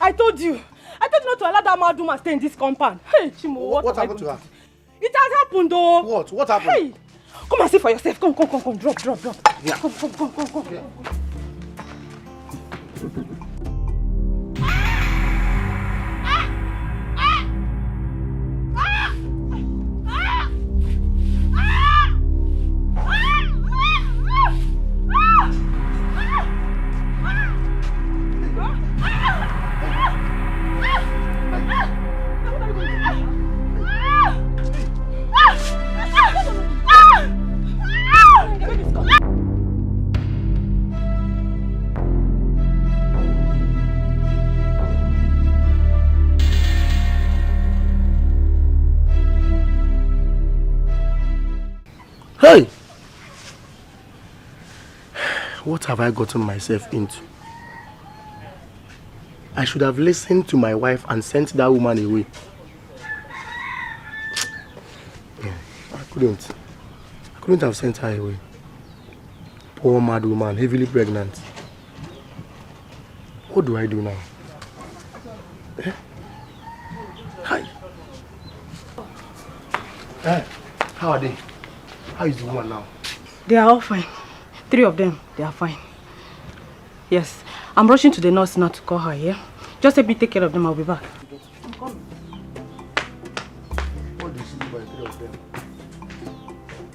I told you not to allow that mad woman stay in this compound. Hey, Chimo, What happened to her? It has happened though. What happened? Hey, come and see for yourself. Come. Drop. Yeah. Come. Okay. Hey! What have I gotten myself into? I should have listened to my wife and sent that woman away. I couldn't have sent her away. Poor mad woman, heavily pregnant. What do I do now? Hi. Hey, how are they? How is the woman now? They are all fine. 3 of them, they are fine. Yes, I'm rushing to the nurse now to call her, yeah? Just help me take care of them, I'll be back. I'm coming. What did she do by 3 of them?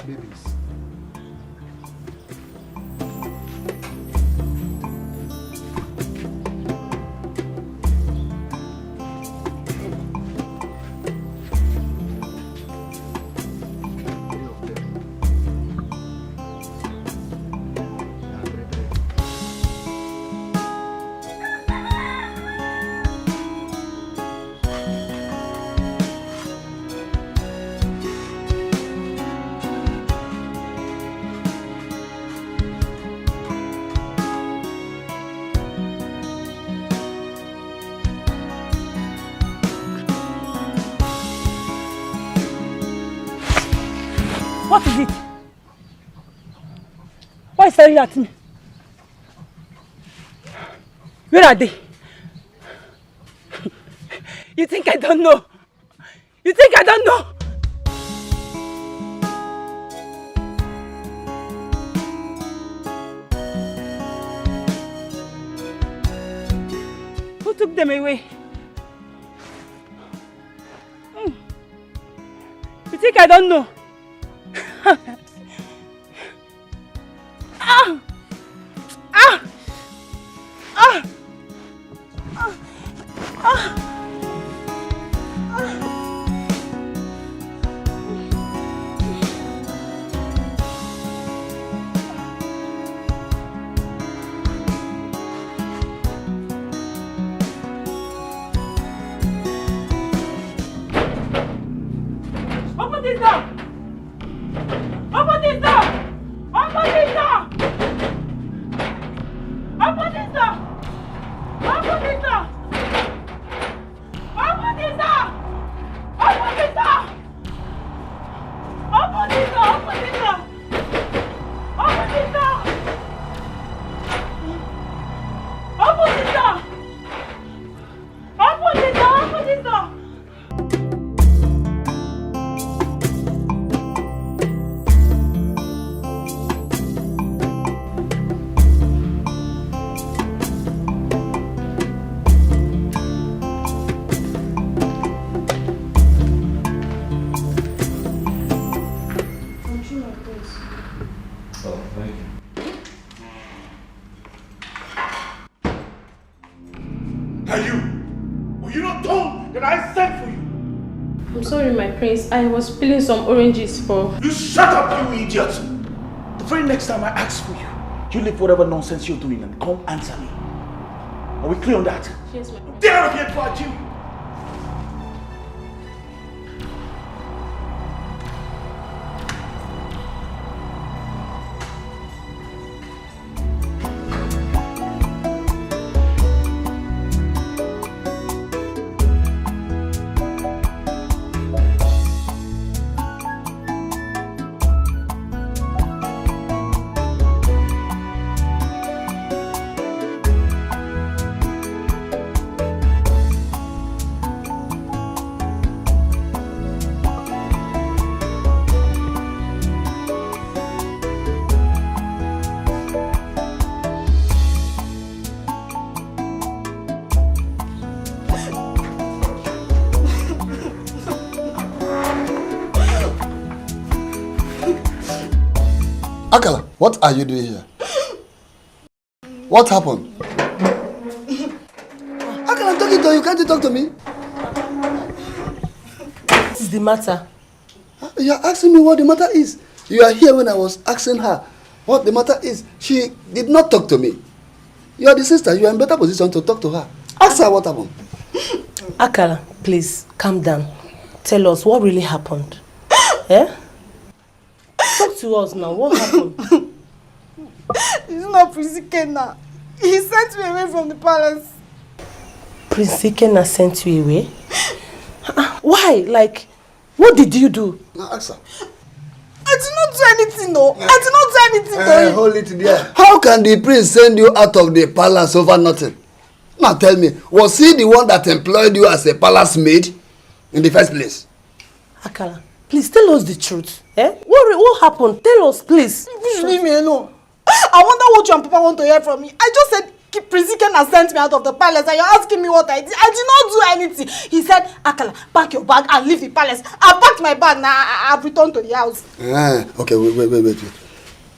Babies. What is it? Why is staring at me? Where are they? You think I don't know? You think I don't know? Who took them away? You think I don't know? Open this door! Open this door! Open this door! Open this door! Open this door! Open this door! Open this door! Open this door! Open this door! Open this door! Open this door! Open this door! Open this door! Prince, I was peeling some oranges for... You shut up, you idiot! The very next time I ask for you, you leave whatever nonsense you're doing and come answer me. Are we clear on that? Yes, ma'am. Get out of here before I kill you! Akala, what are you doing here? What happened? Akala, I'm talking to you. Can't you talk to me? What is the matter? You are asking me what the matter is. You are here when I was asking her what the matter is. She did not talk to me. You are the sister. You are in better position to talk to her. Ask her what happened. Akala, please, calm down. Tell us what really happened. Eh? Talk to us now. What happened? It's not Prince Ikenna. He sent me away from the palace. Prince Ikenna sent you away? Why? Like, what did you do? Now ask her. I did not do anything, no. I did not do anything, no. Hold it there. How can the prince send you out of the palace over nothing? Now tell me, was he the one that employed you as a palace maid in the first place? Akala, please tell us the truth. Eh? What happened? Tell us, please. Please leave me alone. I wonder what you and Papa want to hear from me. I just said Prince Ikenna sent me out of the palace and you're asking me what I did. I did not do anything. He said, Akala, pack your bag and leave the palace. I packed my bag now. I've returned to the house. Okay, wait.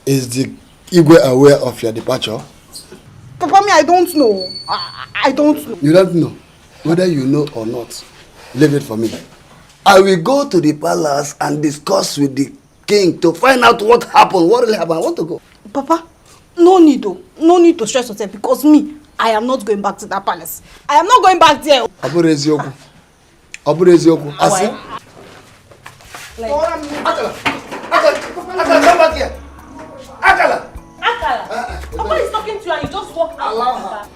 Is the Igwe aware of your departure? Papa, me, I don't know. I don't know. You don't know? Whether you know or not, leave it for me. I will go to the palace and discuss with the king to find out what happened, what really happened. I want to go. Papa, no need to stress yourself because me, I am not going back to that palace. I am not going back there. Aburezioku. Asi. Akala, come back here. Akala. Papa is talking to you and you just walk out. Allow her.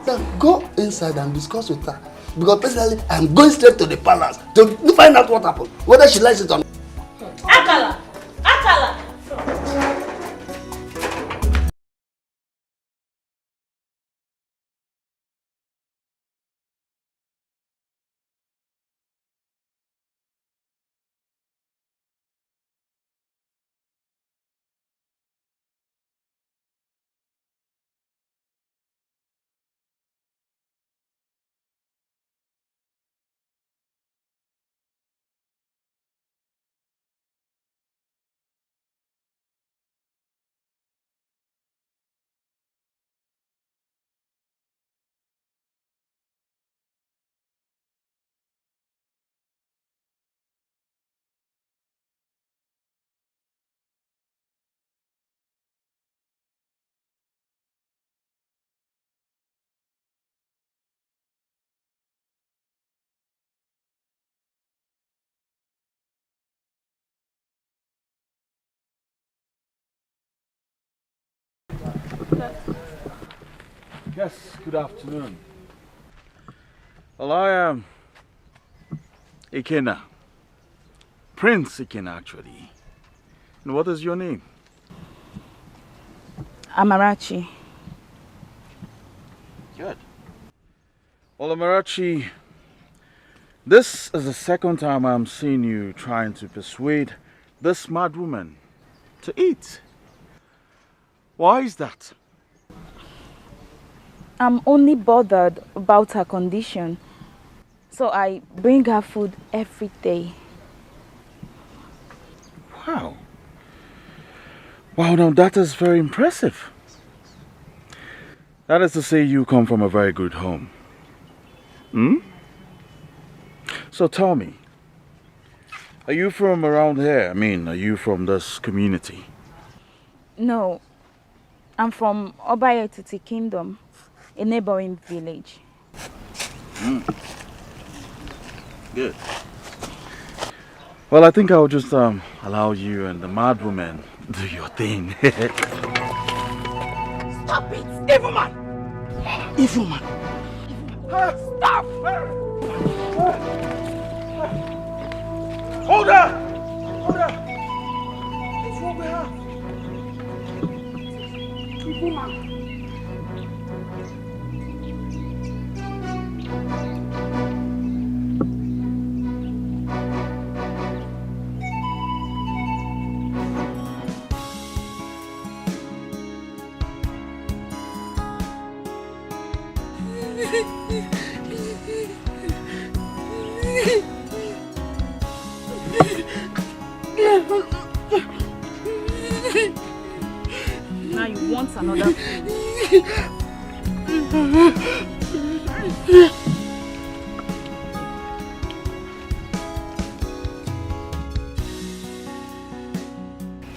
Now go inside and discuss with her. Because personally, I'm going straight to the palace to find out what happened. Whether she likes it or not. Akala. Yes, good afternoon. Well, I am Ikenna. Prince Ikenna, actually. And what is your name? Amarachi. Good. Well, Amarachi, this is the second time I'm seeing you trying to persuade this mad woman to eat. Why is that? I'm only bothered about her condition, so I bring her food every day. Wow. Wow, now that is very impressive. That is to say you come from a very good home. So tell me, are you from around here? I mean, are you from this community? No, I'm from OBIEKWE Kingdom, a neighboring village. Good. Well, I think I'll just allow you and the mad woman do your thing. Stop it! Evil man! Evil man! Stop! Hold her! Hold her! What's wrong with her? Evil man!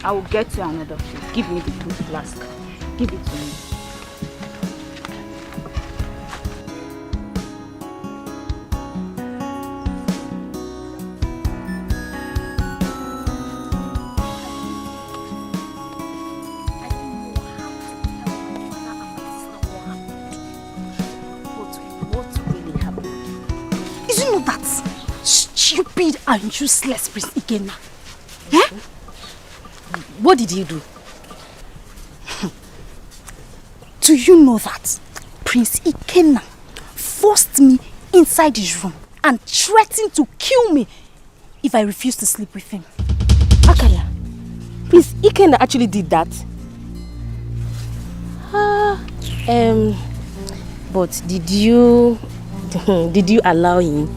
I will get you another food. Give me the tooth flask. Give it to me. Stupid and useless Prince Ikenna. Eh? What did he do? Do you know that Prince Ikenna forced me inside his room and threatened to kill me if I refused to sleep with him? Akala, Prince Ikenna actually did that? But did you allow him?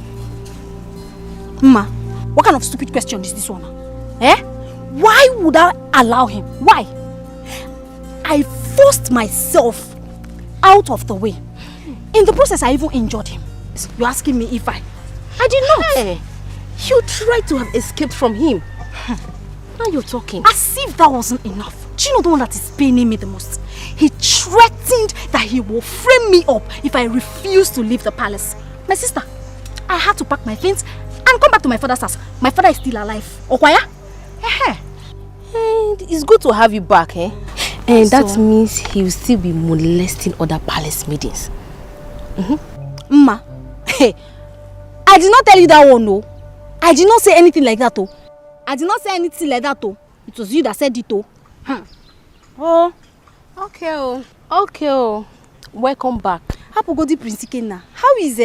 Ma, what kind of stupid question is this one? Eh? Why would I allow him? Why? I forced myself out of the way. In the process, I even injured him. You're asking me if I did not. Hey, you tried to have escaped from him. Now you're talking. As if that wasn't enough. Do you know the one that is paining me the most? He threatened that he will frame me up if I refuse to leave the palace. My sister, I had to pack my things and come back to my father's house. My father is still alive. Okwaya? And it's good to have you back, eh? And so, that means he will still be molesting other palace maidens. Ma, hey, I did not tell you that one, no. I did not say anything like that, oh. I did not say anything like that, oh. It was you that said it, oh. Oh, okay, oh. Okay, oh. Welcome back. Hapugodi Prince Ikenna. How is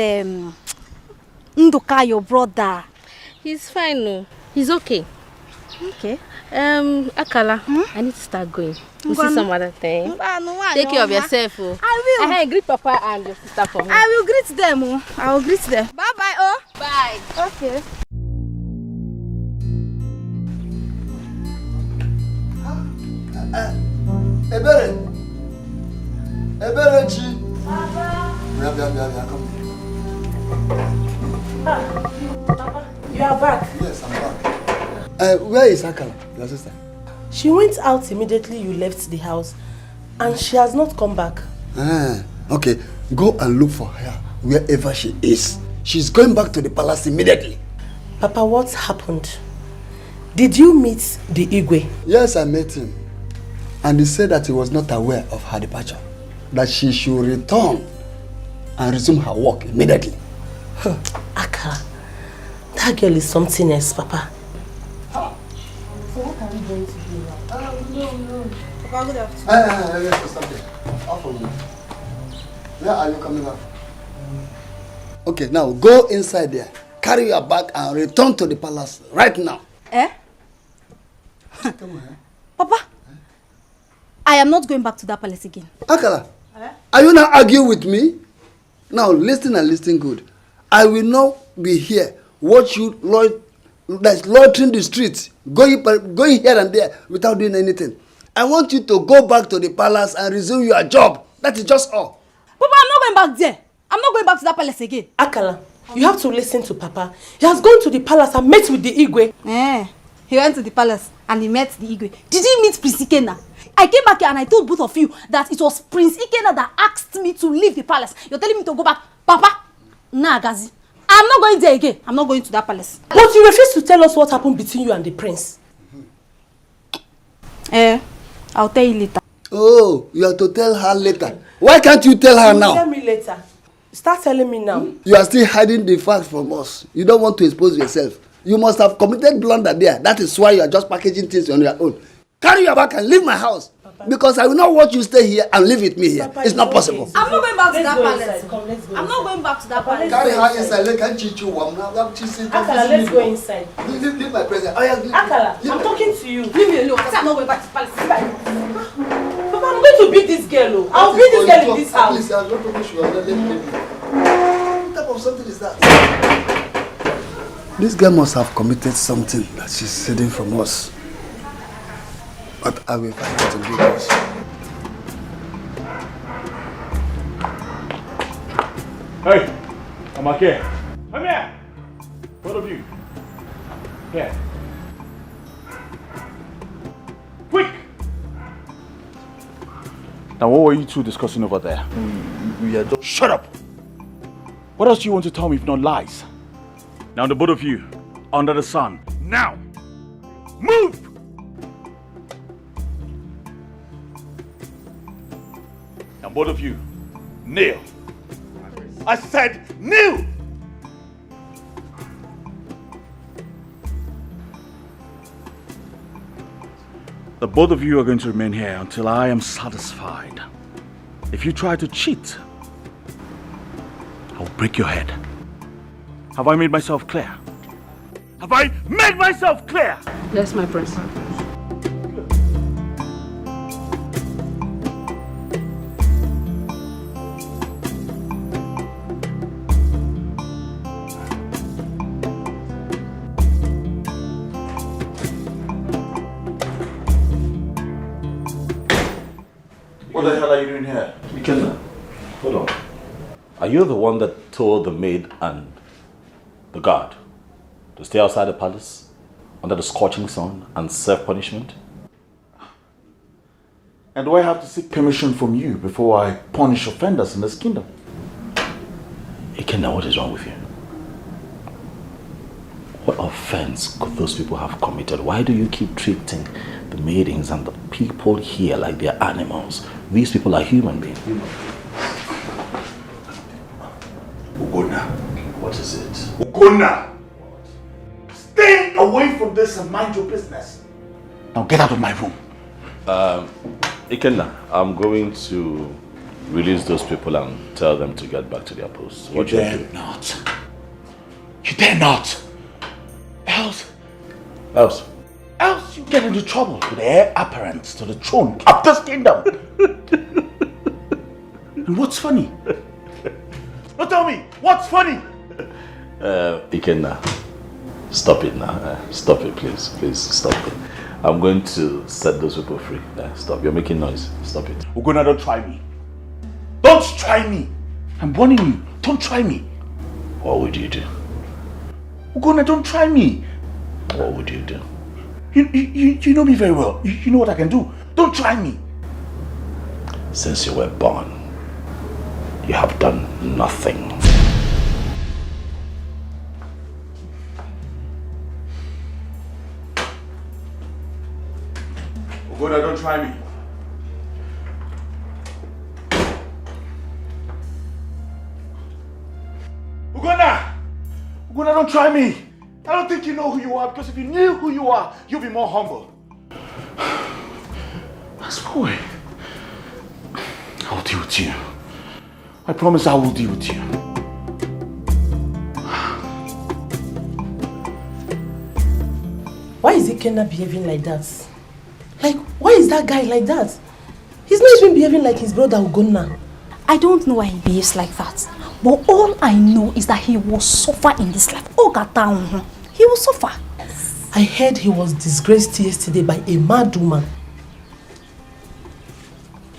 Ndoka, your brother? He's fine, no. He's okay. Okay. Akala, I need to start going. We'll see some other thing. Take care of yourself, oh. I will. Hey, greet Papa and your sister for me. I will greet them, oh. I will greet them. Bye-bye, oh. Bye. Okay. Eberechi. Papa, you are back. Yes, I'm back. Where is Akala, your sister? She went out immediately you left the house, and she has not come back. Okay. Go and look for her wherever she is. She's going back to the palace immediately. Papa, what happened? Did you meet the Igwe? Yes, I met him. And he said that he was not aware of her departure. That she should return and resume her work immediately. Akala, that girl is something else, Papa. So what are we going to do now? No. Papa, good afternoon. Yes, something. Off for me. Where are you coming back? Okay, now go inside there. Carry your bag and return to the palace right now. Come on, Papa, I am not going back to that palace again. Akala, are you not arguing with me? Now listen and listen good. I will not be here. Watch you loitering the streets, going here and there without doing anything. I want you to go back to the palace and resume your job. That is just all. Papa, I'm not going back there. I'm not going back to that palace again. Akala, you have to listen to Papa. He has gone to the palace and met with the Igwe. He went to the palace and he met the Igwe. Did he meet Prince Ikenna? I came back here and I told both of you that it was Prince Ikenna that asked me to leave the palace. You're telling me to go back. Papa, nah, Gazi. I'm not going there again. I'm not going to that palace. But you refuse to tell us what happened between you and the prince. I'll tell you later. Oh, you have to tell her later. Why can't you tell her now? Tell me later. Start telling me now. You are still hiding the facts from us. You don't want to expose yourself. You must have committed blunder there. That is why you are just packaging things on your own. Carry your bag and leave my house. Papa. Because I will not want you stay here and live with me here. Papa, it's not possible. I'm not going back to that palace. I'm not going back to that palace. Carry her inside. Let her cheat you. Akala, let's go inside. Leave my presence. Akala, I'm talking to you. Leave me alone. I'm not going back to the palace. Papa, I'm going to beat this girl. I'll beat this girl in this house. Please, I'm not pretty sure. Let me leave. What type of something is that? This girl must have committed something that she's hiding from us. But I will find out to do this. Hey, I'm here. Come here. Both of you. Here. Quick! Now, what were you two discussing over there? We are just... Shut up! What else do you want to tell me if not lies? Now, the both of you, under the sun. Now! Move! Now, both of you, kneel. I said kneel! The both of you are going to remain here until I am satisfied. If you try to cheat, I'll break your head. Have I made myself clear? Have I made myself clear? Yes, my prince. What the hell are you doing here? Ikenna, hold on. Are you the one that told the maid and the guard to stay outside the palace under the scorching sun and serve punishment? And do I have to seek permission from you before I punish offenders in this kingdom? Ikenna, what is wrong with you? What offense could those people have committed? Why do you keep treating the maidens and the people here like they're animals? These people are human beings. Ugonna. What is it? Ugonna! Stay away from this and mind your business. Now get out of my room. Ikenna, I'm going to release those people and tell them to get back to their posts. You dare not. You dare not. Else you get into trouble with the heir apparent to the throne of this kingdom. And what's funny? Now tell me, what's funny? Ikenna, stop it now. Stop it, please. Please, stop it. I'm going to set those people free. Stop. You're making noise. Stop it. Ugonna, don't try me. Don't try me. I'm warning you. Don't try me. What would you do? Ugonna, don't try me. What would you do? You know me very well. You know what I can do. Don't try me. Since you were born, you have done nothing. Ugonna, don't try me. Ugonna! Ugonna, don't try me. I don't think you know who you are, because if you knew who you are, you'd be more humble. That's boy. I'll deal with you. I promise I will deal with you. Why is Ikenna behaving like that? Like, why is that guy like that? He's not even behaving like his brother Ugonna. I don't know why he behaves like that. But all I know is that he will suffer in this life. He will suffer. I heard he was disgraced yesterday by a mad woman.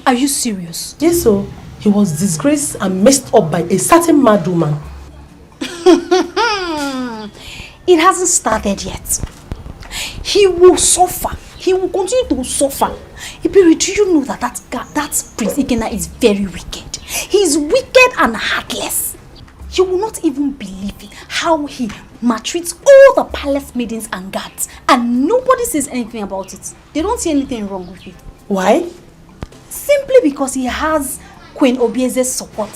Are you serious? Yes, so he was disgraced and messed up by a certain mad woman. It hasn't started yet. He will suffer. He will continue to suffer. Iberi, do you know that that Prince Ikenna is very wicked? He's wicked and heartless. You will not even believe it, how he maltreats all the palace maidens and guards, and nobody says anything about it. They don't see anything wrong with it. Why? Simply because he has Queen Obieze's support.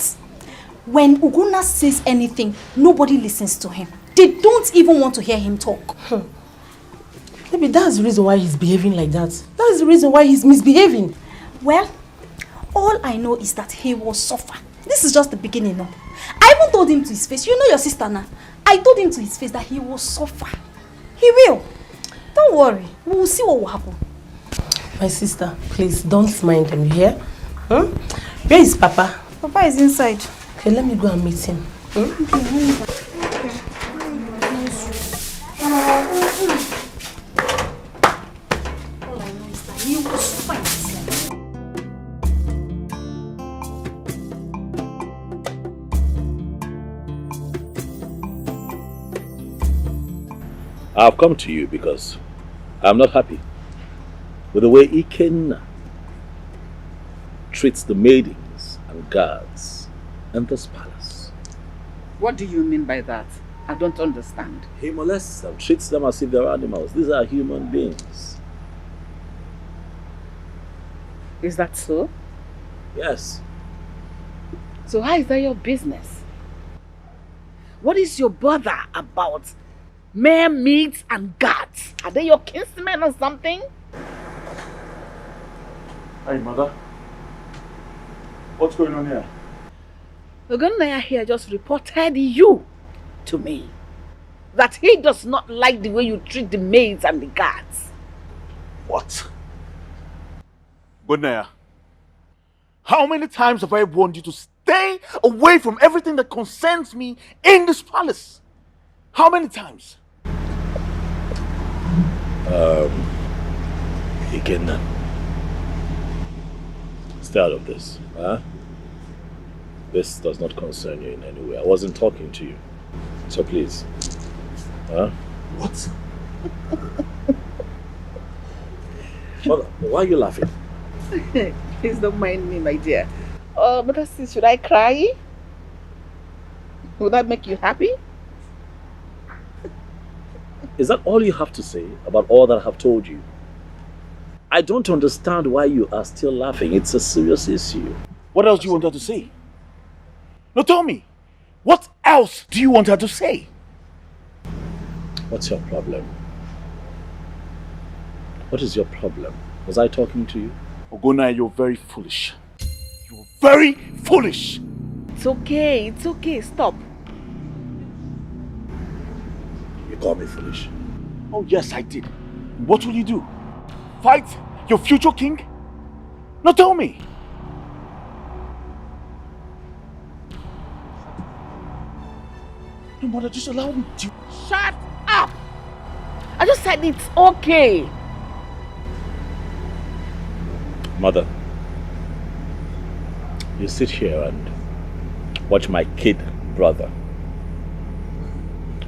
When Ugonna says anything, nobody listens to him. They don't even want to hear him talk. Maybe that's the reason why he's behaving like that. That's the reason why he's misbehaving. Well, all I know is that he will suffer. This is just the beginning now. I even told him to his face. You know your sister now. I told him to his face that he will suffer. He will. Don't worry. We will see what will happen. My sister, please don't mind him, you hear? Where is Papa? Papa is inside. Okay, let me go and meet him. All I know is that he will suffer in this life. I've come to you because I'm not happy with the way Ikenna treats the maidens and guards in this palace. What do you mean by that? I don't understand. He molests them, treats them as if they're animals. These are human beings. Is that so? Yes. So how is that your business? What is your bother about mere maids and guards? Are they your kinsmen or something? Hey, mother. What's going on here? Ogonaya here just reported you to me. That he does not like the way you treat the maids and the guards. What? Gonaya, how many times have I warned you to stay away from everything that concerns me in this palace? How many times? Ikenna, stay out of this, huh? This does not concern you in any way. I wasn't talking to you. So please. Huh? What? Mother, why are you laughing? Please don't mind me, my dear. But should I cry? Would that make you happy? Is that all you have to say about all that I have told you? I don't understand why you are still laughing. It's a serious issue. What else do you want her to say? No, tell me. What else do you want her to say? What's your problem? What is your problem? Was I talking to you? Ogona, you're very foolish. You're very foolish. It's okay, stop. You call me foolish? Oh yes, I did. What will you do? Fight your future king? No, tell me. No, mother, just allow me to... Shut up! I just said it's okay. Mother, you sit here and watch my kid brother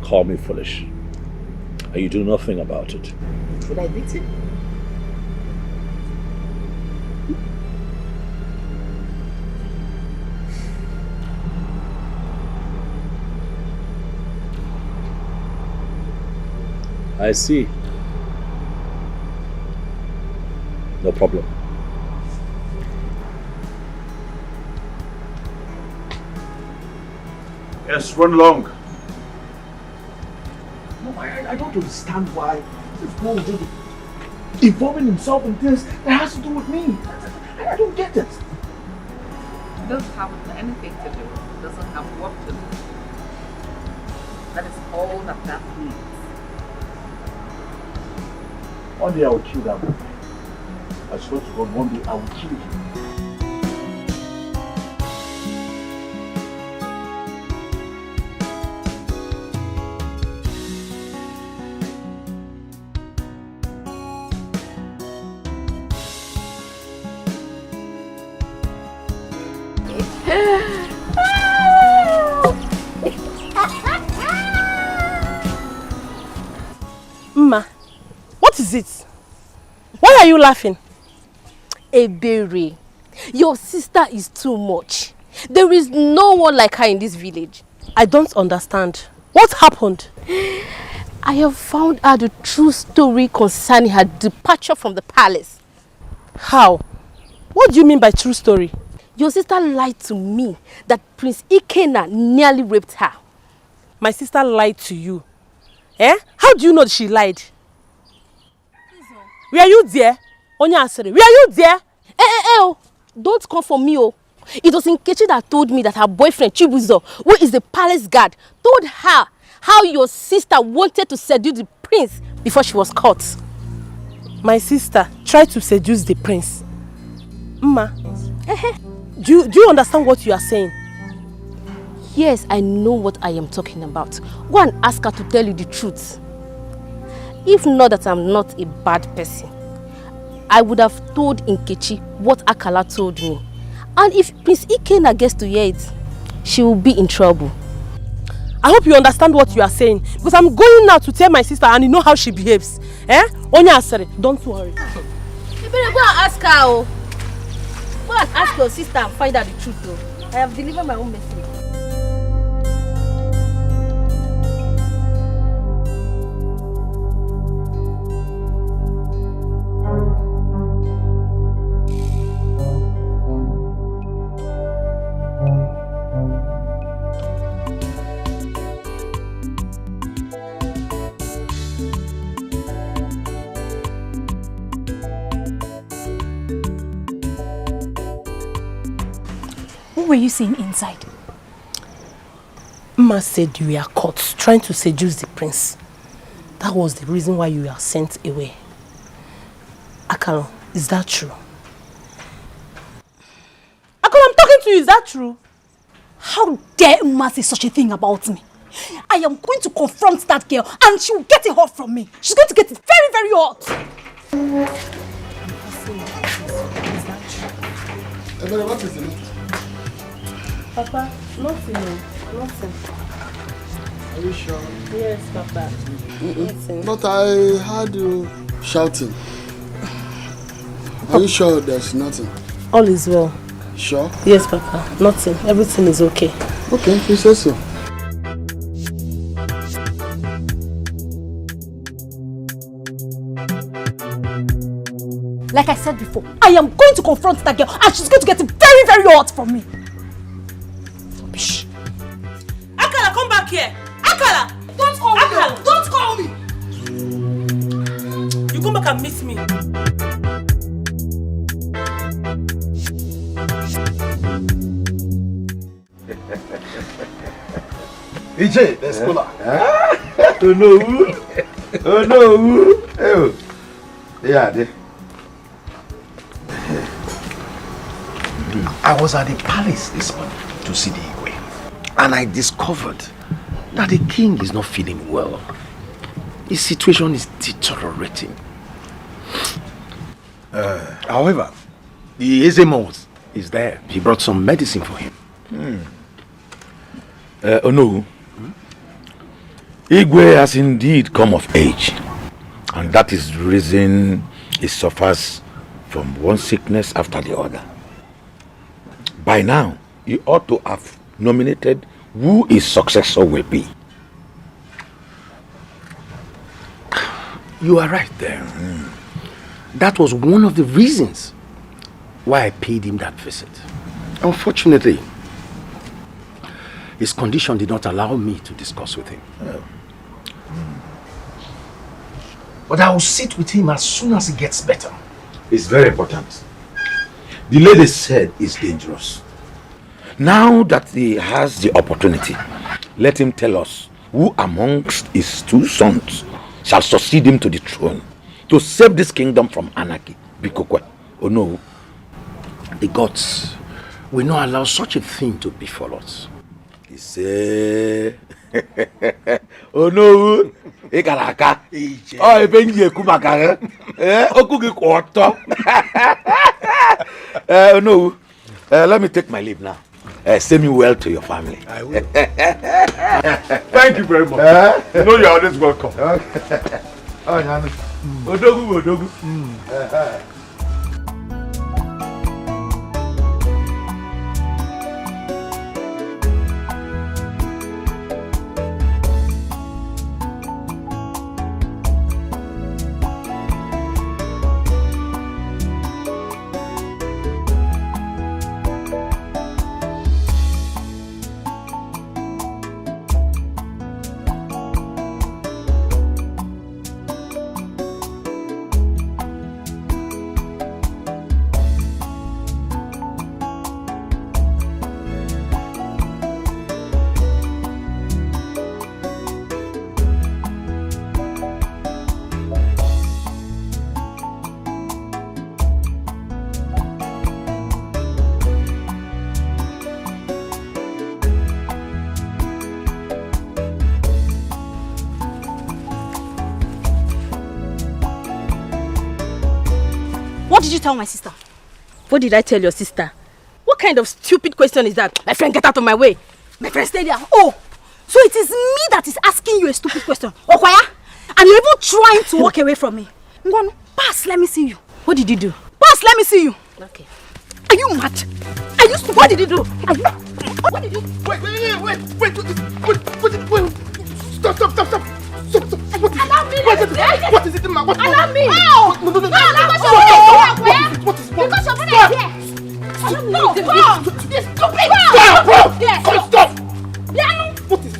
call me foolish, and you do nothing about it. Should I beat him? I see. No problem. Yes, run along. No, I don't understand why this boy would be involving himself in things that has to do with me. I don't get it. It doesn't have anything to do. It doesn't have what to do. That is all that means. One day I will kill that boy. I swear to God, one day I will kill him. Mma, what is it? Why are you laughing? Ebere, your sister is too much. There is no one like her in this village. I don't understand. What happened? I have found out the true story concerning her departure from the palace. How? What do you mean by true story? Your sister lied to me that Prince Ikenna nearly raped her. My sister lied to you. Eh? How do you know she lied? Were you there? Onya Asere, were you there? Oh, don't come for me, oh. It was Nkechi that told me that her boyfriend Chibuzo, who is the palace guard, told her how your sister wanted to seduce the prince before she was caught. My sister tried to seduce the prince. Mma, do you understand what you are saying? Yes, I know what I am talking about. Go and ask her to tell you the truth. If not that I'm not a bad person, I would have told Nkechi what Akala told me. And if Prince Ikenna gets to hear it, she will be in trouble. I hope you understand what you are saying. Because I'm going now to tell my sister and you know how she behaves. Onya Asere, don't worry. You better go and ask her. Oh. Go and ask your sister and find out the truth. Though. I have delivered my own message. What were you saying inside? Ma said you were caught trying to seduce the prince. That was the reason why you were sent away. Akalo, is that true? Akalo, I'm talking to you. Is that true? How dare Uma say such a thing about me? I am going to confront that girl and she will get it hot from me. She's going to get it very, very hot. What is it? Papa, nothing. Are you sure? Yes, Papa. Nothing. But I heard you shouting. Are you sure there's nothing? All is well. Sure? Yes, Papa. Nothing. Everything is okay. Okay, you say so. Like I said before, I am going to confront that girl and she's going to get it very, very hot from me. Rubbish. Akala, come back here. Akala! Don't call me. Akala, Don't call me. You come back and miss me. EJ, the scholar. Oh no. Oh no. Oh. Yeah, I was at the palace this morning to see the Igwe, and I discovered that the king is not feeling well. His situation is deteriorating. However, the Ezemos is there. He brought some medicine for him. Oh no. Igwe has indeed come of age, and that is the reason he suffers from one sickness after the other. By now, he ought to have nominated who his successor will be. You are right there. That was one of the reasons why I paid him that visit. Unfortunately, his condition did not allow me to discuss with him. But I will sit with him as soon as he gets better. It's very important. The lady said it's dangerous. Now that he has the opportunity, let him tell us who amongst his two sons shall succeed him to the throne to save this kingdom from anarchy. Bikokwe. Oh no. The gods will not allow such a thing to befall us. He say, oh no. Ekaraka. Oh, ebenye kumaka. Okugi kwato. No. Let me take my leave now. Send me well to your family. I will. Thank you very much. You know you're always welcome. Okay. Odogu. What did you tell my sister? What did I tell your sister? What kind of stupid question is that? My friend, get out of my way. My friend, stay there. Oh, So it is me that is asking you a stupid question. Okwaya? And you're even trying to walk away from me. Ngwanu, pass, let me see you. What did you do? Pass, let me see you. Okay. Are you mad? Are you stupid? What did you do? Are you... What did you do? Wait. Stop. Allow me. What is it, man? Allow me. No. What is because your brother is here. No, come. This stupid. Stop.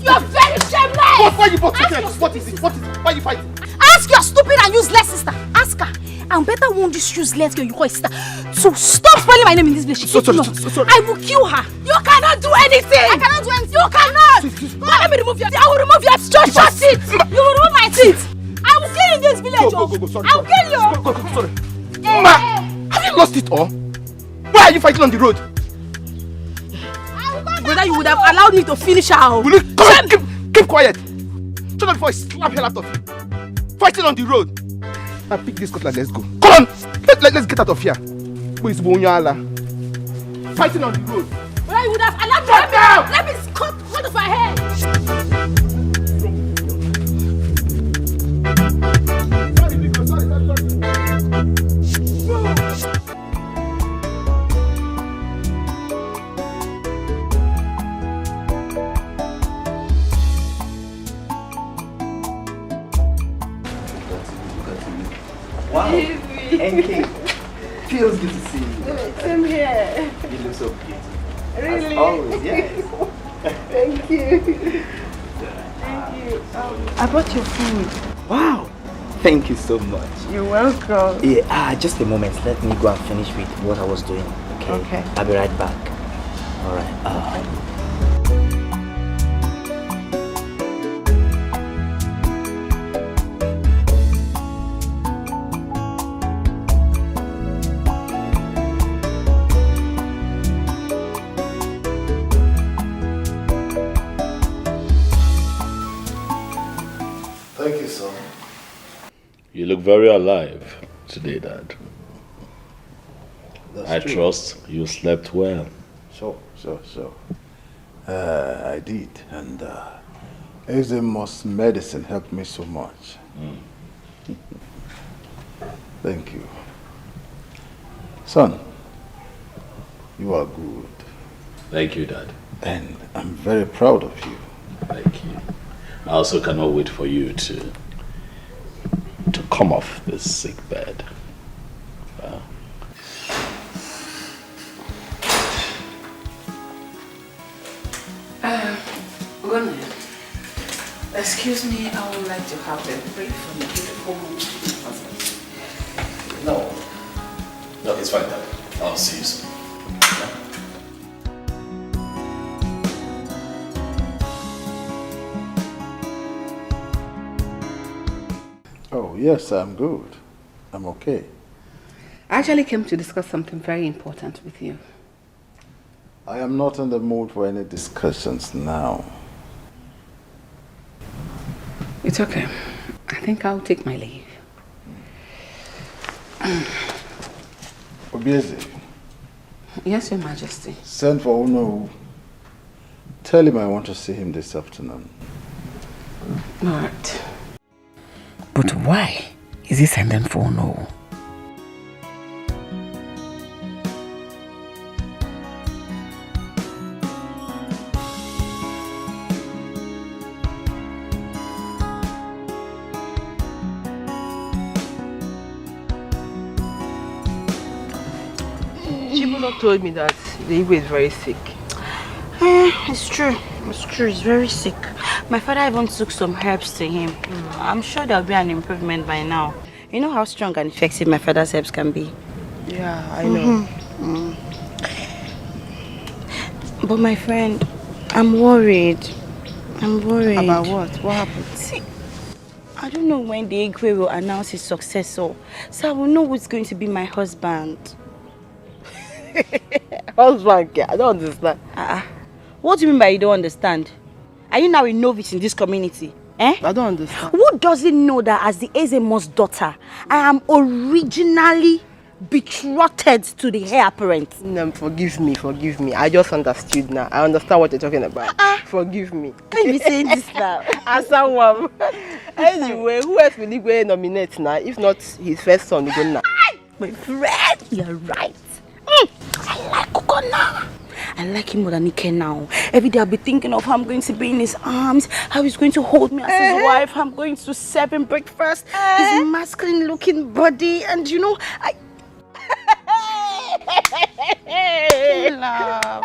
You're very shameless. Why you both together? What is it? Why are you fighting? Ask your stupid and useless sister. Ask her. I'm better warn this useless girl you call sister. So stop spelling my name in this place. Sorry. I will kill her. You cannot do anything. I cannot do anything. You cannot. Let me remove your teeth. I will remove your short teeth. You will remove my teeth. I will kill you in this village. Go. Sorry. I will kill you. Go. Sorry. Ma, have you lost it all? Why are you fighting on the road? Brother, you would have allowed me to finish her. Will you keep quiet? Shut up before I slap hell out of you. Fighting on the road. Now pick this cutlass, let's go. Come on! Let's get out of here. Who is Bonyala? Fighting on the road. Brother, you would have allowed me. Let me cut off her head. Wow, NK, feels good to see you. Same here. You look so beautiful. Really? As always, yes. Thank you. Thank you. I brought your food. Wow, thank you so much. You're welcome. Yeah, just a moment. Let me go and finish with what I was doing. Okay. I'll be right back. All right. Thank you, son. You look very alive today, Dad. That's I true. trust you slept well. So. I did, and Ezemo's medicine helped me so much. Thank you. Son, you are good. Thank you, Dad. And I'm very proud of you. Thank you. I also cannot wait for you to come off this sick bed. Excuse me, I would like to have a brief from the beautiful husband. No, it's fine, Dad. I'll see you soon. Oh, yes, I'm good. I'm okay. I actually came to discuss something very important with you. I am not in the mood for any discussions now. It's okay. I think I'll take my leave. Obiekwe. Yes, Your Majesty. Send for Uno. Tell him I want to see him this afternoon. All right. But why is he sending for Uno? Chibuno told me that the Igwe is very sick. It's true. He's very sick. My father even took some herbs to him. I'm sure there'll be an improvement by now. You know how strong and effective my father's herbs can be. Yeah, I know. But my friend, I'm worried. About what? What happened? See, I don't know when the Igwe will announce his successor, so I will know who's going to be my husband. Husband? I don't understand. What do you mean by you don't understand? Are you now a novice in this community? Eh? I don't understand. Who doesn't know that as the Ezemo's daughter, I am originally betrothed to the heir apparent. No, forgive me. I just understood now. I understand what you're talking about. Forgive me. Can you be saying this now? As someone. Anyway, who else will he nominate now? If not his first son, Ugonna. My friend, you're right. I like Ugonna. I like him more than Dikeh now. Every day I'll be thinking of how I'm going to be in his arms, how he's going to hold me as his wife, how I'm going to serve him breakfast, his masculine looking body, and you know, Love.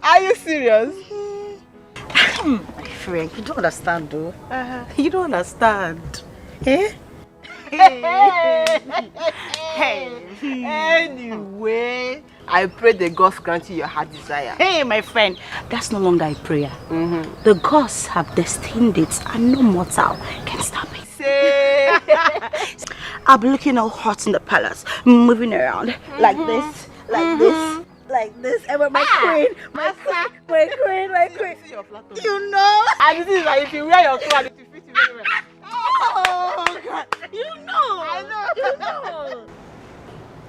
Are you serious? My friend, you don't understand though. You don't understand. Eh? Anyway, I pray the gods grant you your heart desire. Hey, my friend, that's no longer a prayer. The gods have destined it, and no mortal can stop it. I'll be looking all hot in the palace, moving around like this, like this, and with my queen, my queen. You know. And this is like if you wear your clothes, it will fit you very well. Oh God, you know. I know. You know.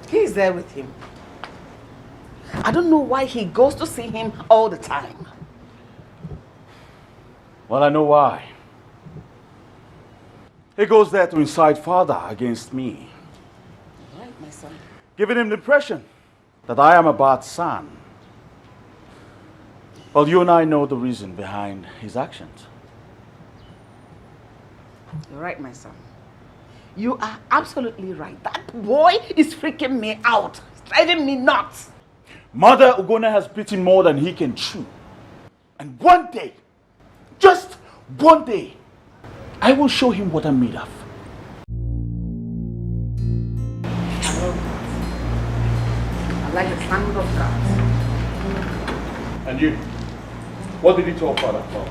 He's there with him. I don't know why he goes to see him all the time. Well, I know why. He goes there to incite father against me. Right, my son. Giving him the impression that I am a bad son. Well, you and I know the reason behind his actions. You're right, my son. You are absolutely right. That boy is freaking me out. It's driving me nuts. Mother Ugonna has bitten more than he can chew. And one day, just one day, I will show him what I'm made of. I like the sound of that. And you, what did he tell father about?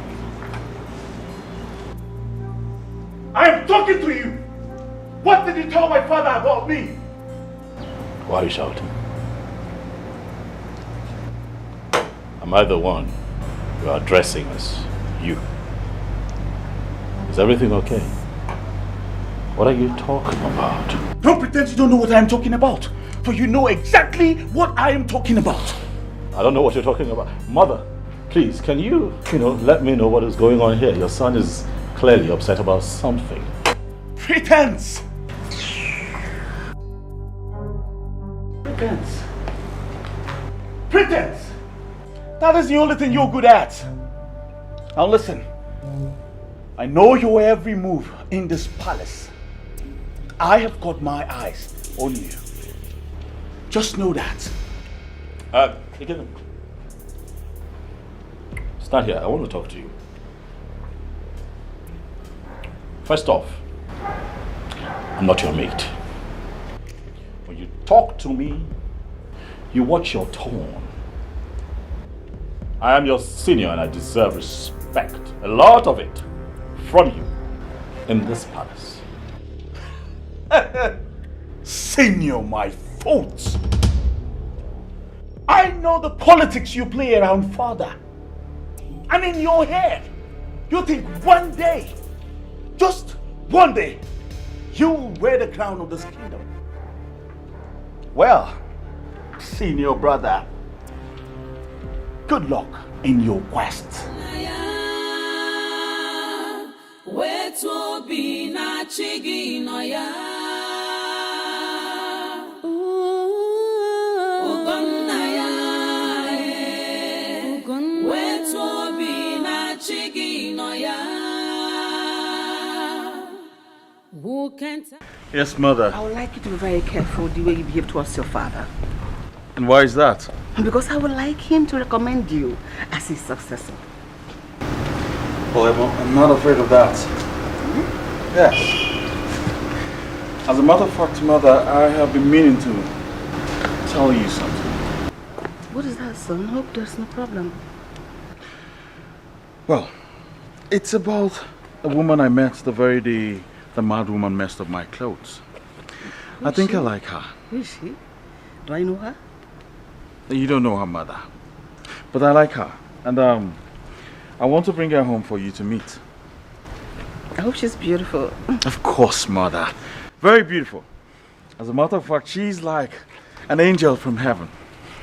I am talking to you! What did he tell my father about me? Why are you shouting? Am I the one you are addressing as you? Is everything okay? What are you talking about? Don't pretend you don't know what I am talking about. For you know exactly what I am talking about. I don't know what you're talking about. Mother, please, can you let me know what is going on here? Your son is clearly upset about something. Pretense! Pretense! That is the only thing you're good at. Now listen. I know your every move in this palace. I have got my eyes on you. Just know that. Again. Stand here. I want to talk to you. First off, I'm not your mate. When you talk to me, you watch your tone. I am your senior and I deserve respect. A lot of it from you in this palace. Senior, my fault. I know the politics you play around father. And in your head, you think one day, just one day, you will wear the crown of this kingdom. Well, senior brother, good luck in your quest. Yes, mother. I would like you to be very careful the way you behave towards your father. And why is that? Because I would like him to recommend you as his successor. Well, I'm not afraid of that. Yes. As a matter of fact, mother, I have been meaning to tell you something. What is that, son? Hope there's no problem. Well, it's about a woman I met the very day the mad woman messed up my clothes. I think I like her. Who is she? Do I know her? You don't know her, mother. But I like her. And I want to bring her home for you to meet. I hope she's beautiful. Of course, mother. Very beautiful. As a matter of fact, she's like an angel from heaven.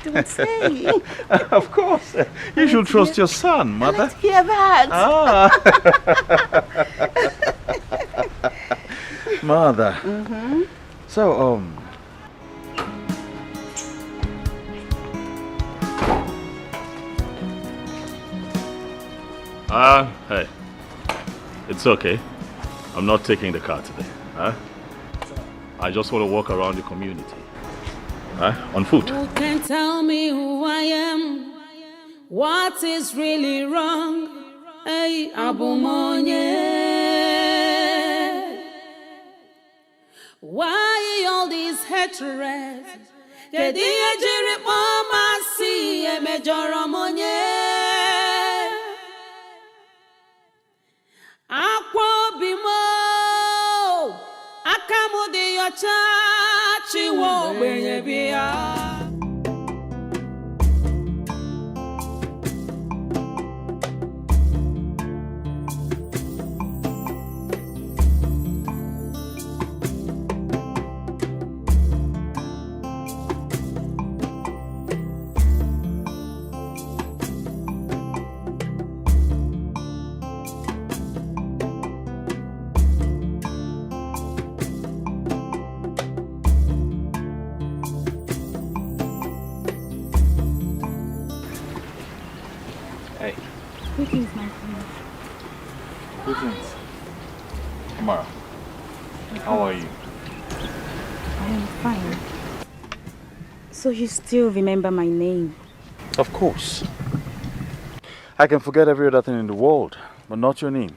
Don't say. Of course. You should trust your son, mother. Let's hear that. Mother. So, hey. It's okay. I'm not taking the car today. I just want to walk around the community. On foot. Who can tell me who I am? What is really wrong? Hey, Abumonye. Why all these hatred? Kediye jiri mama si emejoro monye. Akwa bimo akamudi yocha chiwo benye biya. Greetings, my friend. greetings. Mara, how are you? I am fine. So you still remember my name? Of course. I can forget every other thing in the world, but not your name.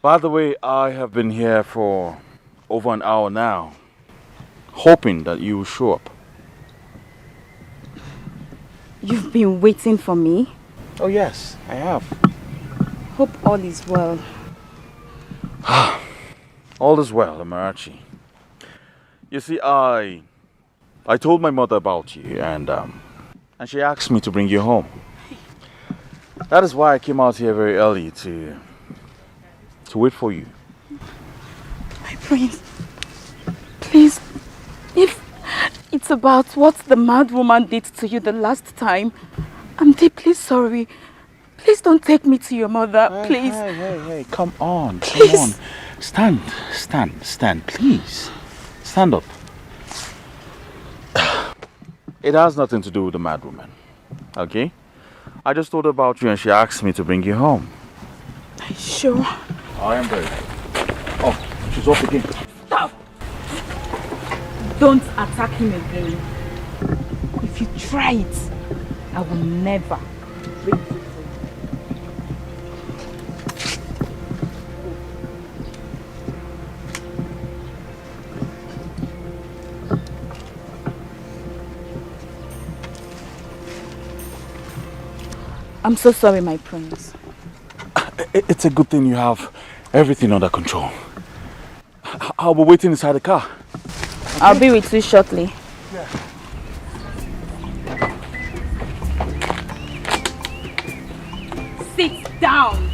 By the way, I have been here for over an hour now, hoping that you will show up. You've been waiting for me? Oh yes, I have. Hope all is well. All is well, Amarachi. You see, I told my mother about you, and she asked me to bring you home. That is why I came out here very early to wait for you. My prince, please, if it's about what the mad woman did to you the last time, I'm deeply sorry. Please don't take me to your mother, please. Hey, come on, come on. Stand, please. Stand up. It has nothing to do with the mad woman, okay? I just thought about you and she asked me to bring you home. Are you sure? I am very. Oh, she's off again. Stop! Don't attack him again. If you try it, I will never bring you. I'm so sorry, my prince. It's a good thing you have everything under control. I'll be waiting inside the car. Okay? I'll be with you shortly. Yeah. Sit down.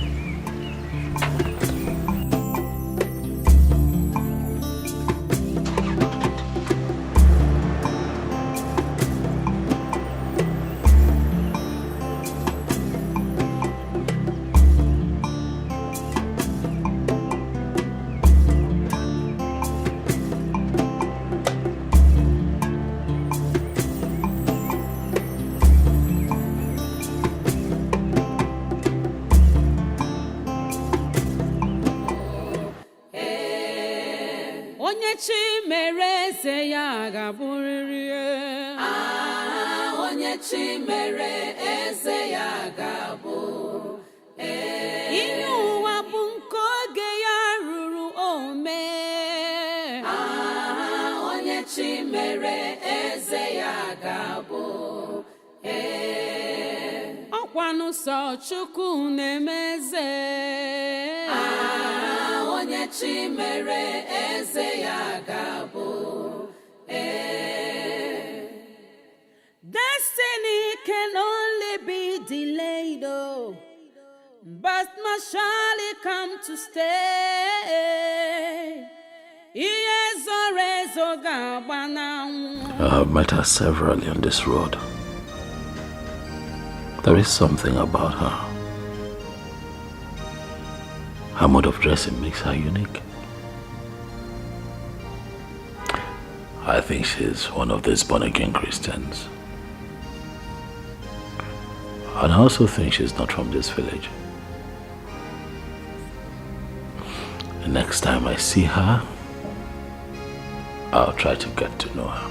Chukwu nemeze onye chi mere eze ya gabo Destiny can only be delayed, oh, but must surely come to stay. Iyezoreze I've met her severally on this road. There is something about her. Her mode of dressing makes her unique. I think she's one of these born-again Christians. And I also think she's not from this village. The next time I see her, I'll try to get to know her.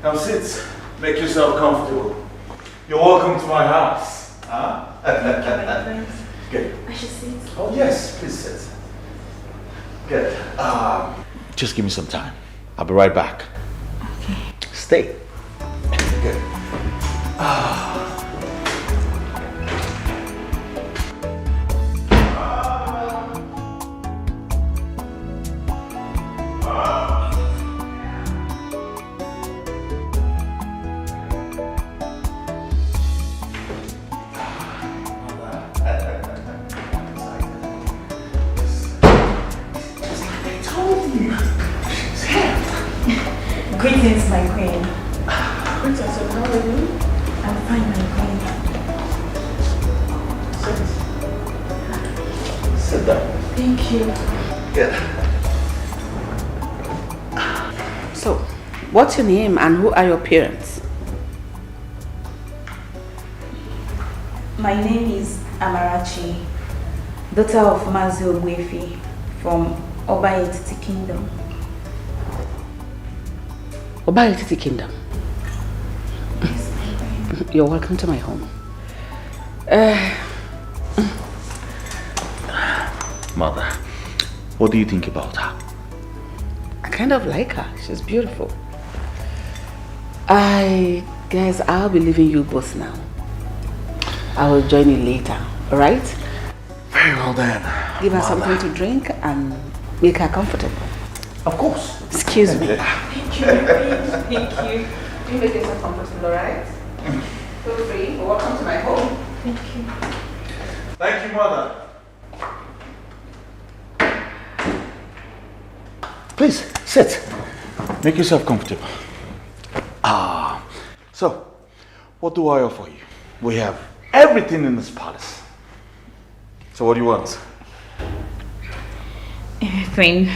Now sit, make yourself comfortable. You're welcome to my house. Huh? Good. I should sit. Oh yes, please sit. Good. Just give me some time. I'll be right back. Okay. Stay. Good. Greetings, my queen. Princess, how are you? I'm fine, my queen. Sit down. Thank you. Good. So, what's your name and who are your parents? My name is Amarachi, daughter of Mazi Ogwefi from OBIEKWE Kingdom. OBIEKWE Kingdom. Yes, you're welcome to my home. Mother, what do you think about her? I kind of like her. She's beautiful. I guess I'll be leaving you both now. I will join you later, alright? Very well then. Give her Mother. something to drink and make her comfortable. Of course. Excuse me. Thank you, thank you. You make yourself comfortable, alright? Feel free. Welcome to my home. Thank you. Thank you, Mother. Please, sit. Make yourself comfortable. So, what do I offer you? We have everything in this palace. So what do you want? Anything.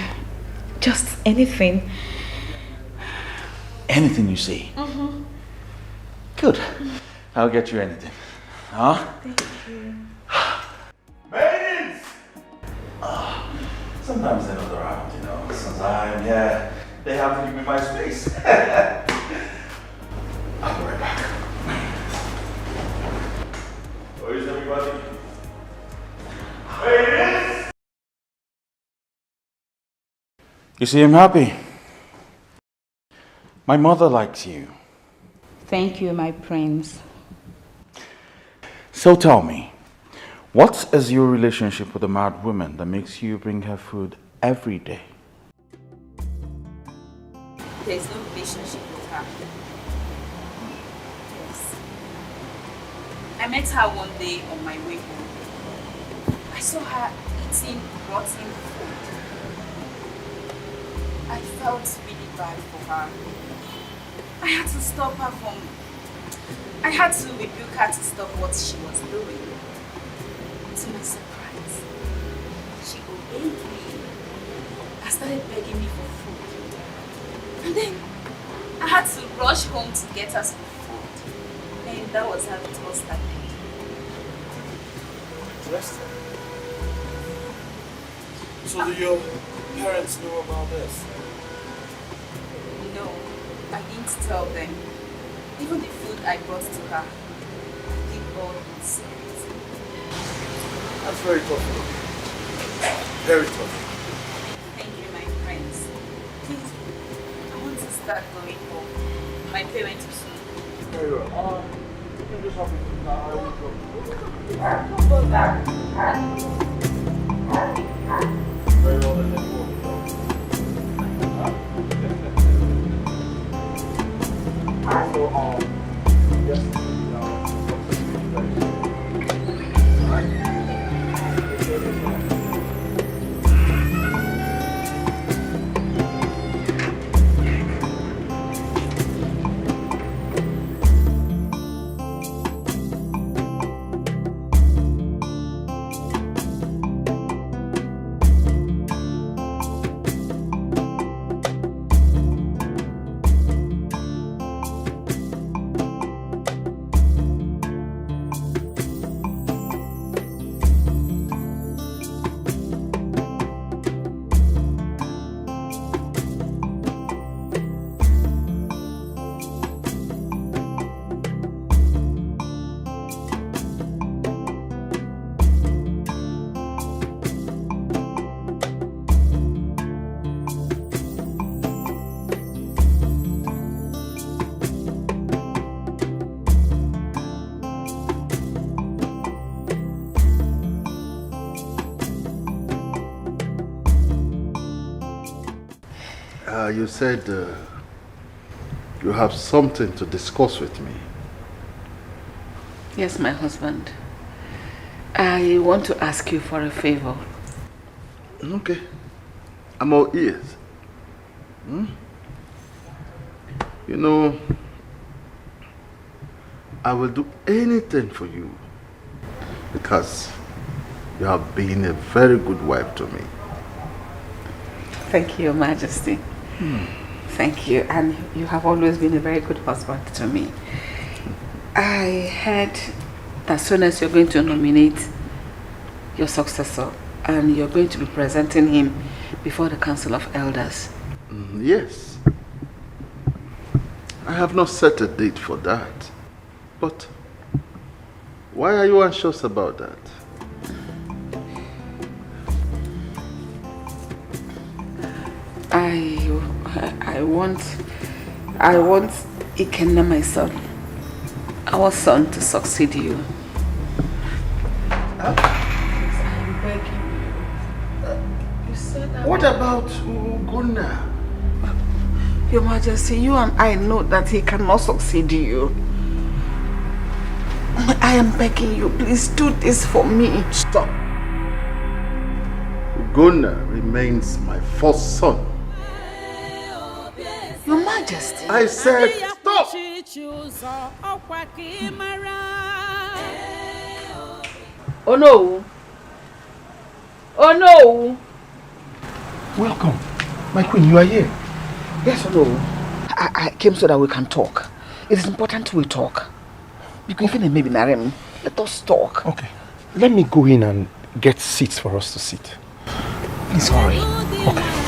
Just anything. Anything you say. Mm-hmm. Good. I'll get you anything. Huh? Thank you. Maidens! Sometimes they're not around, you know. Sometimes, yeah, they have to give me my space. I'll be right back. Where is everybody? Maidens! You see, I'm happy. My mother likes you. Thank you, my prince. So tell me, what is your relationship with the mad woman that makes you bring her food every day? There's no relationship with her. Yes. I met her one day on my way home. I saw her eating rotten food. I felt really bad for her. I had to stop her from... I had to rebuke her to stop what she was doing. To my surprise, she obeyed me and started begging me for food. And then I had to rush home to get her some food. And that was how it all started. Interesting. So do your parents know about this? No, I didn't tell them. Even the food I brought to her, I did all in secret. That's very tough. Very tough. Thank you, my friends. start going home. My parents will soon. Very well. You can just hop into the car. I will go. Very well, then let's go. So, yes, You said you have something to discuss with me. Yes, my husband. I want to ask you for a favor. Okay. I'm all ears. You know, I will do anything for you because you have been a very good wife to me. Thank you, Your Majesty. Thank you, and you have always been a very good husband to me. I heard that as soon as you're going to nominate your successor and you're going to be presenting him before the Council of Elders. Yes. I have not set a date for that. But why are you anxious about that? I want Ikenna, my son, our son, to succeed you. I'm begging you. You said that. What about Ugonna? Your Majesty, you and I know that he cannot succeed you. I am begging you, please do this for me. Stop. Ugonna remains my first son. Your Majesty. I said stop. Oh no. Oh no. Welcome. My queen, you are here. Yes or no? I came so that we can talk. It is important we talk. Because even maybe Narem, let us talk. Okay. Let me go in and get seats for us to sit. Please hurry. Okay.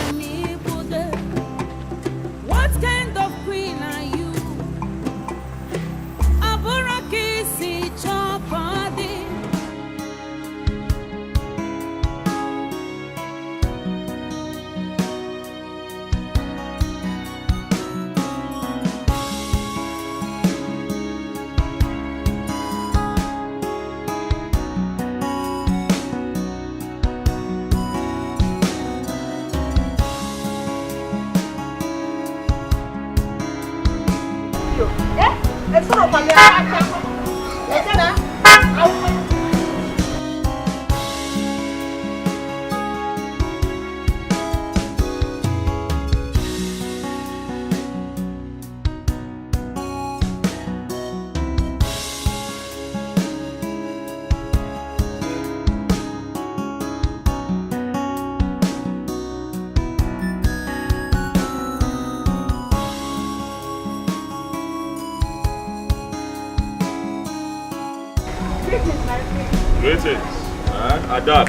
What kind of queen are you? Aburaki si chopadi. Greetings. Adab.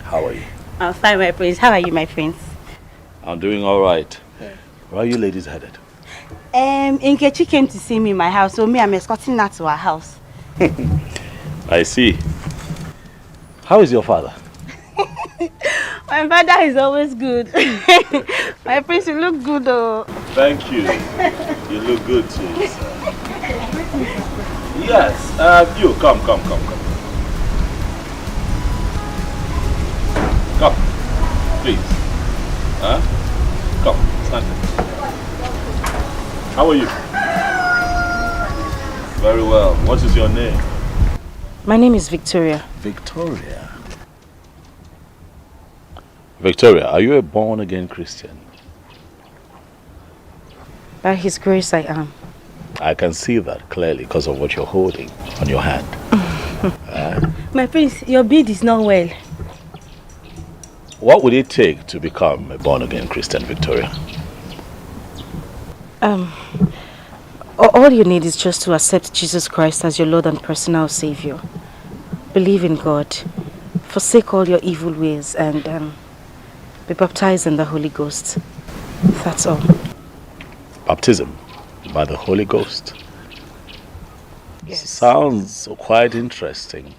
How are you? I'm fine, my prince. How are you, my prince? I'm doing all right. Where are you ladies headed? Nkechi came to see me in my house, so I'm escorting her to her house. I see. How is your father? My father is always good. My prince, you look good though. Thank you. You look good too, sir. Yes, you come. Come, please. Come, stand there. How are you? Very well. What is your name? My name is Victoria. Victoria. Victoria, are you a born-again Christian? By His grace, I am. I can see that clearly because of what you're holding on your hand. My prince, your beard is not well. What would it take to become a born-again Christian, Victoria? All you need is just to accept Jesus Christ as your Lord and personal Savior. Believe in God, forsake all your evil ways, and be baptized in the Holy Ghost. That's all. Baptism by the Holy Ghost? Yes. Sounds quite interesting.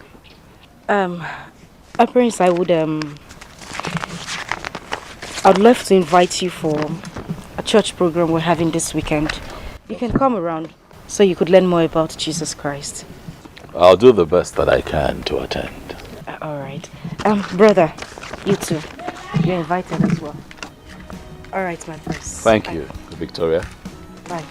Prince, I'd love to invite you for a church program we're having this weekend. You can come around so you could learn more about Jesus Christ. I'll do the best that I can to attend. All right. Brother, you too. You're invited as well. All right, my prince. Thank you, Victoria. Bye.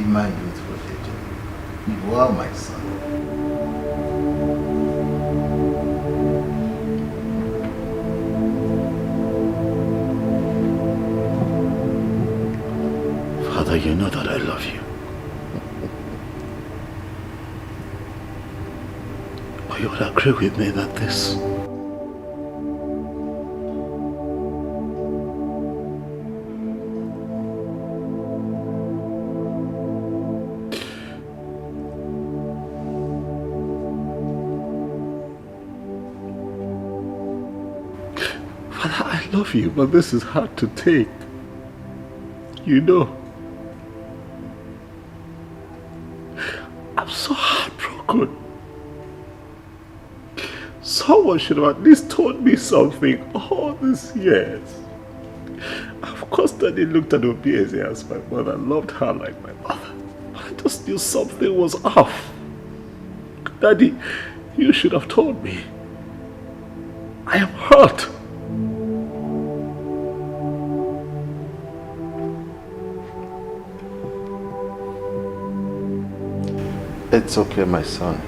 My beautiful lady, you are my son. Father, you know that I love you. But you would agree with me that this love you, but this is hard to take. You know. I'm so heartbroken. Someone should have at least told me something all these years. I've constantly looked at Obiekwe as my mother, loved her like my mother. But I just knew something was off. Daddy, you should have told me. I am hurt. It's okay, my son.